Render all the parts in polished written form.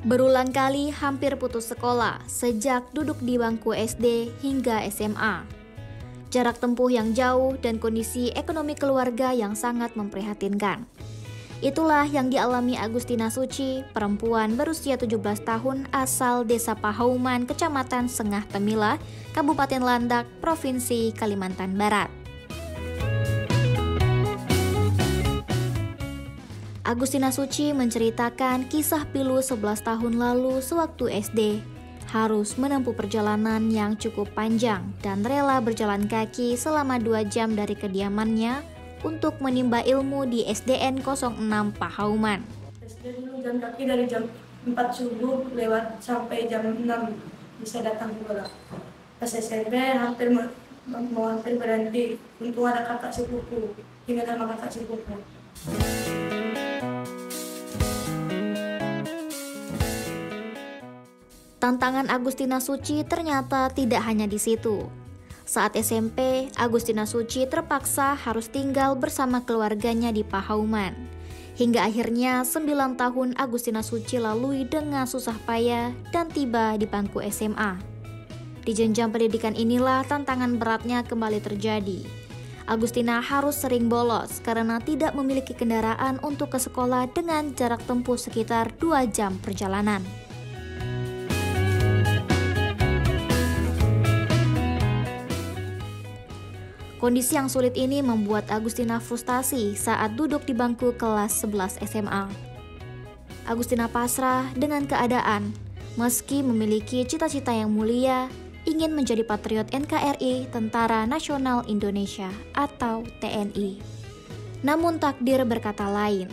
Berulang kali hampir putus sekolah sejak duduk di bangku SD hingga SMA. Jarak tempuh yang jauh dan kondisi ekonomi keluarga yang sangat memprihatinkan. Itulah yang dialami Agustina Suci, perempuan berusia 17 tahun asal Desa Pahauman, Kecamatan Sengah Temila, Kabupaten Landak, Provinsi Kalimantan Barat. Agustina Suci menceritakan kisah pilu 11 tahun lalu sewaktu SD. Harus menempuh perjalanan yang cukup panjang dan rela berjalan kaki selama 2 jam dari kediamannya untuk menimba ilmu di SDN 06 Pahauman. SD dulu jalan kaki dari jam 4 subuh lewat sampai jam 6 bisa datang sekolah. Pas SMP mau hampir berhenti. Untung ada kakak sepupu, tinggal sama kakak sepupu. Tantangan Agustina Suci ternyata tidak hanya di situ. Saat SMP, Agustina Suci terpaksa harus tinggal bersama keluarganya di Pahauman. Hingga akhirnya 9 tahun Agustina Suci lalui dengan susah payah dan tiba di bangku SMA. Di jenjang pendidikan inilah tantangan beratnya kembali terjadi. Agustina harus sering bolos karena tidak memiliki kendaraan untuk ke sekolah dengan jarak tempuh sekitar 2 jam perjalanan. Kondisi yang sulit ini membuat Agustina frustasi saat duduk di bangku kelas 11 SMA. Agustina pasrah dengan keadaan, meski memiliki cita-cita yang mulia, ingin menjadi patriot NKRI Tentara Nasional Indonesia atau TNI. Namun takdir berkata lain.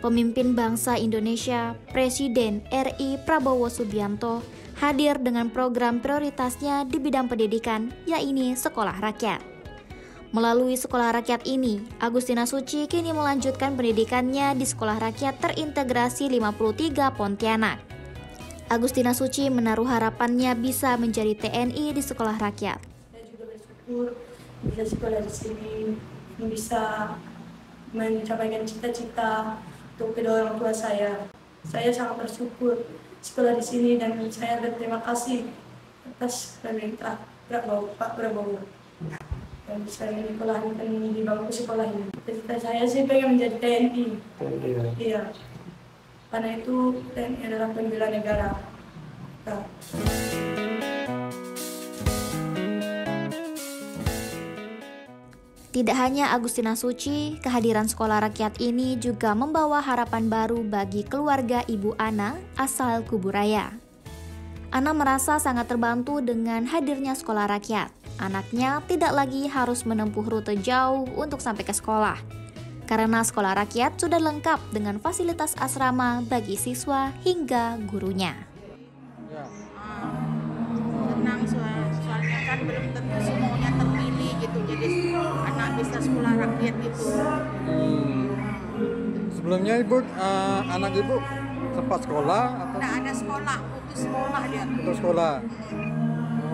Pemimpin bangsa Indonesia, Presiden RI Prabowo Subianto, hadir dengan program prioritasnya di bidang pendidikan, yaitu sekolah rakyat. Melalui sekolah rakyat ini, Agustina Suci kini melanjutkan pendidikannya di Sekolah Rakyat Terintegrasi 53 Pontianak. Agustina Suci menaruh harapannya bisa menjadi TNI di sekolah rakyat. Saya juga bersyukur bisa sekolah di sini, bisa mencapaikan cita-cita untuk kedua orang tua saya. Saya sangat bersyukur sekolah di sini dan saya berterima kasih atas pemerintah Pak Prabowo. Dan saya dikolahkan di bangku sekolah ini. Cita saya sih pengen menjadi TNI. Iya. Karena itu TNI adalah pembela negara. Nah. Tidak hanya Agustina Suci, kehadiran sekolah rakyat ini juga membawa harapan baru bagi keluarga Ibu Ana asal Kuburaya. Ana merasa sangat terbantu dengan hadirnya sekolah rakyat. Anaknya tidak lagi harus menempuh rute jauh untuk sampai ke sekolah. Karena sekolah rakyat sudah lengkap dengan fasilitas asrama bagi siswa hingga gurunya. Senang soalnya kan belum tentu semuanya terpilih gitu. Jadi anak bisa sekolah rakyat gitu. Sebelumnya anak ibu sempat sekolah? Atau? Tidak ada sekolah, putus sekolah dia. Putus sekolah.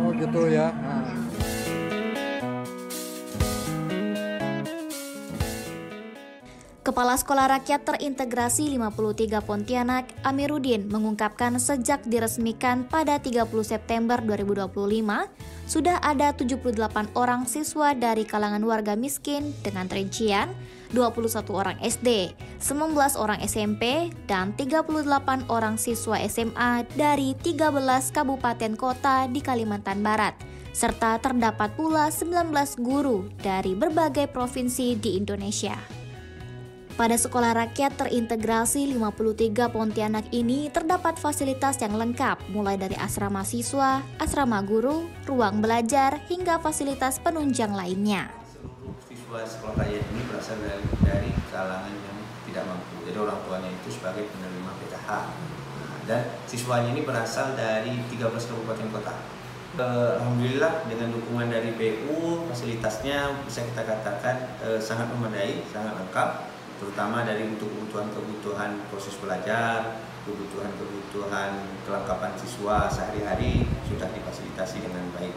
Oh gitu ya. Kepala Sekolah Rakyat Terintegrasi 53 Pontianak, Amiruddin, mengungkapkan sejak diresmikan pada 30 September 2025, sudah ada 78 orang siswa dari kalangan warga miskin dengan rincian 21 orang SD, 19 orang SMP, dan 38 orang siswa SMA dari 13 kabupaten kota di Kalimantan Barat, serta terdapat pula 19 guru dari berbagai provinsi di Indonesia. Pada Sekolah Rakyat Terintegrasi 53 Pontianak ini terdapat fasilitas yang lengkap, mulai dari asrama siswa, asrama guru, ruang belajar, hingga fasilitas penunjang lainnya. Siswa sekolah rakyat ini berasal dari kalangan yang tidak mampu, jadi orang tuanya itu sebagai penerima PKH. Dan siswanya ini berasal dari 13 kabupaten kota. Alhamdulillah dengan dukungan dari BU, fasilitasnya bisa kita katakan sangat memadai, sangat lengkap. Terutama dari untuk kebutuhan proses belajar, kebutuhan kelengkapan siswa sehari-hari sudah difasilitasi dengan baik.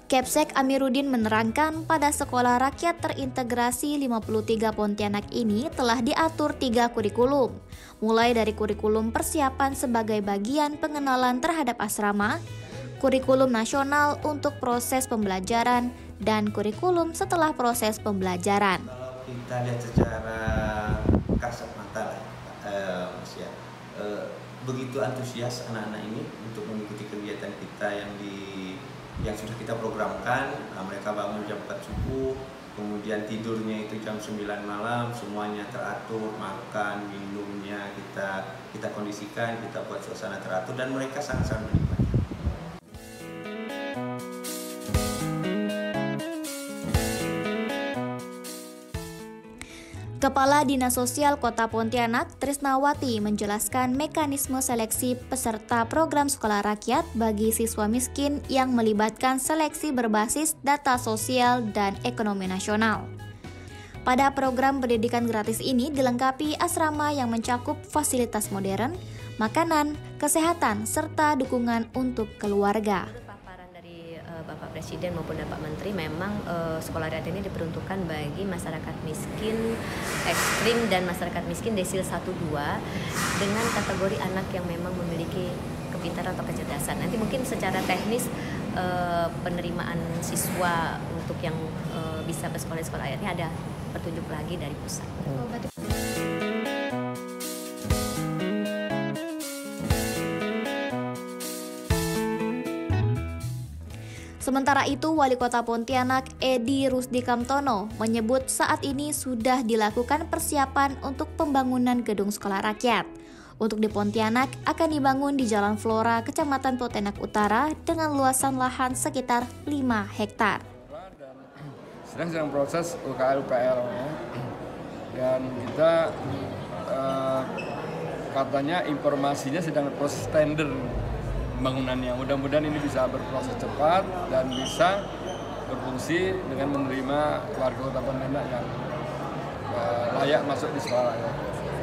Kepsek Amiruddin menerangkan pada Sekolah Rakyat Terintegrasi 53 Pontianak ini telah diatur 3 kurikulum, mulai dari kurikulum persiapan sebagai bagian pengenalan terhadap asrama, kurikulum nasional untuk proses pembelajaran, dan kurikulum setelah proses pembelajaran. Kalau kita lihat secara kasat mata lah, Mas ya, begitu antusias anak-anak ini untuk mengikuti kegiatan kita yang sudah kita programkan. Mereka bangun jam 4 subuh, kemudian tidurnya itu jam 9 malam, semuanya teratur, makan, minumnya kita kondisikan, kita buat suasana teratur, dan mereka sangat-sangat menikmati. Kepala Dinas Sosial Kota Pontianak, Trisnawati, menjelaskan mekanisme seleksi peserta program sekolah rakyat bagi siswa miskin yang melibatkan seleksi berbasis data sosial dan ekonomi nasional. Pada program pendidikan gratis ini dilengkapi asrama yang mencakup fasilitas modern, makanan, kesehatan, serta dukungan untuk keluarga. Bapak Presiden maupun Bapak Menteri, memang sekolah rakyat ini diperuntukkan bagi masyarakat miskin ekstrim dan masyarakat miskin desil 1-2 dengan kategori anak yang memang memiliki kepintaran atau kecerdasan. Nanti mungkin secara teknis penerimaan siswa untuk yang bisa bersekolah di sekolah rakyat ini ada petunjuk lagi dari pusat. Sementara itu, Wali Kota Pontianak Edi Rusdi Kamtono menyebut saat ini sudah dilakukan persiapan untuk pembangunan gedung sekolah rakyat. Untuk di Pontianak akan dibangun di Jalan Flora, Kecamatan Pontianak Utara dengan luasan lahan sekitar 5 hektar. Sedang proses UKL-UKL dan kita katanya informasinya sedang proses tender pembangunannya. Mudah-mudahan ini bisa berproses cepat dan bisa berfungsi dengan menerima warga Kota Pontianak yang layak masuk di sekolah.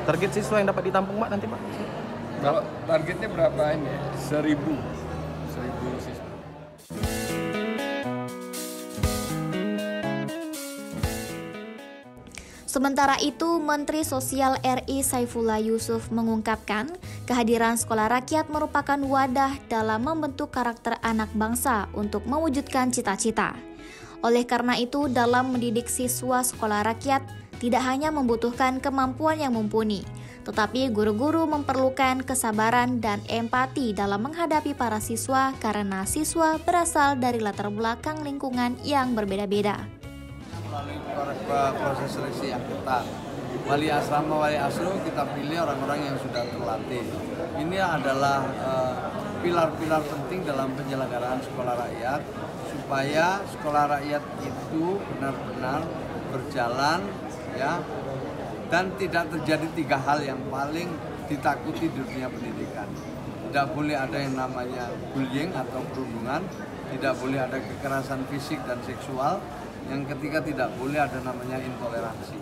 Target siswa yang dapat ditampung Pak nanti Pak? Kalau targetnya berapa ini? 1.000 siswa. Sementara itu, Menteri Sosial RI Saifullah Yusuf mengungkapkan kehadiran sekolah rakyat merupakan wadah dalam membentuk karakter anak bangsa untuk mewujudkan cita-cita. Oleh karena itu, dalam mendidik siswa sekolah rakyat tidak hanya membutuhkan kemampuan yang mumpuni, tetapi guru-guru memerlukan kesabaran dan empati dalam menghadapi para siswa karena siswa berasal dari latar belakang lingkungan yang berbeda-beda. Melalui proses seleksi yang ketat, wali asrama, wali asro kita pilih orang-orang yang sudah terlatih. Ini adalah pilar-pilar penting dalam penyelenggaraan sekolah rakyat supaya sekolah rakyat itu benar-benar berjalan ya, dan tidak terjadi 3 hal yang paling ditakuti di dunia pendidikan. Tidak boleh ada yang namanya bullying atau perundungan, tidak boleh ada kekerasan fisik dan seksual. Yang ketiga, tidak boleh ada namanya intoleransi.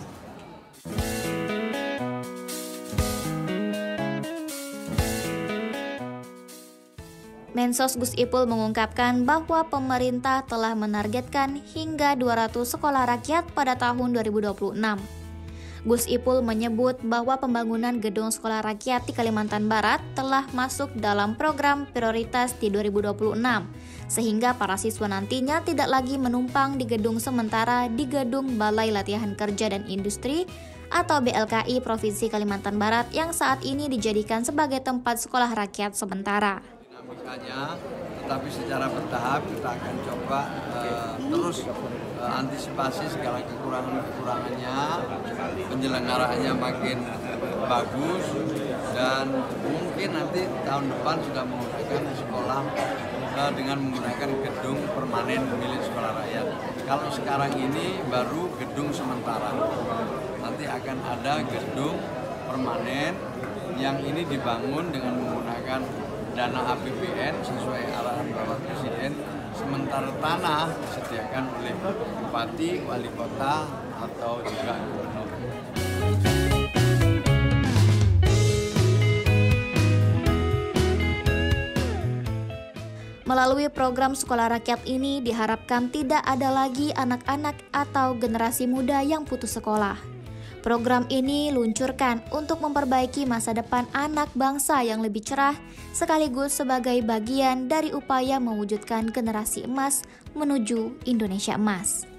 Mensos Gus Ipul mengungkapkan bahwa pemerintah telah menargetkan hingga 200 sekolah rakyat pada tahun 2026. Gus Ipul menyebut bahwa pembangunan gedung sekolah rakyat di Kalimantan Barat telah masuk dalam program prioritas di 2026, sehingga para siswa nantinya tidak lagi menumpang di gedung sementara di Gedung Balai Latihan Kerja dan Industri atau BLKI Provinsi Kalimantan Barat yang saat ini dijadikan sebagai tempat sekolah rakyat sementara. Dinamikanya, tetapi secara bertahap kita akan coba terus antisipasi segala kekurangan-kekurangannya, penyelenggaraannya makin bagus, dan mungkin nanti tahun depan sudah menggunakan sekolah dengan menggunakan gedung permanen milik sekolah rakyat. Kalau sekarang ini baru gedung sementara, nanti akan ada gedung permanen yang ini dibangun dengan menggunakan dana APBN sesuai arahan Bapak Presiden. Sementara tanah disediakan oleh bupati, wali kota, atau juga gubernur. Melalui program Sekolah Rakyat ini diharapkan tidak ada lagi anak-anak atau generasi muda yang putus sekolah. Program ini luncurkan untuk memperbaiki masa depan anak bangsa yang lebih cerah, sekaligus sebagai bagian dari upaya mewujudkan generasi emas menuju Indonesia emas.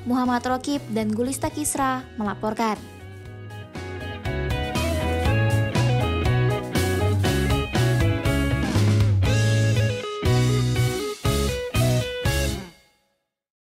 Muhammad Rokib dan Gulista Kisra melaporkan.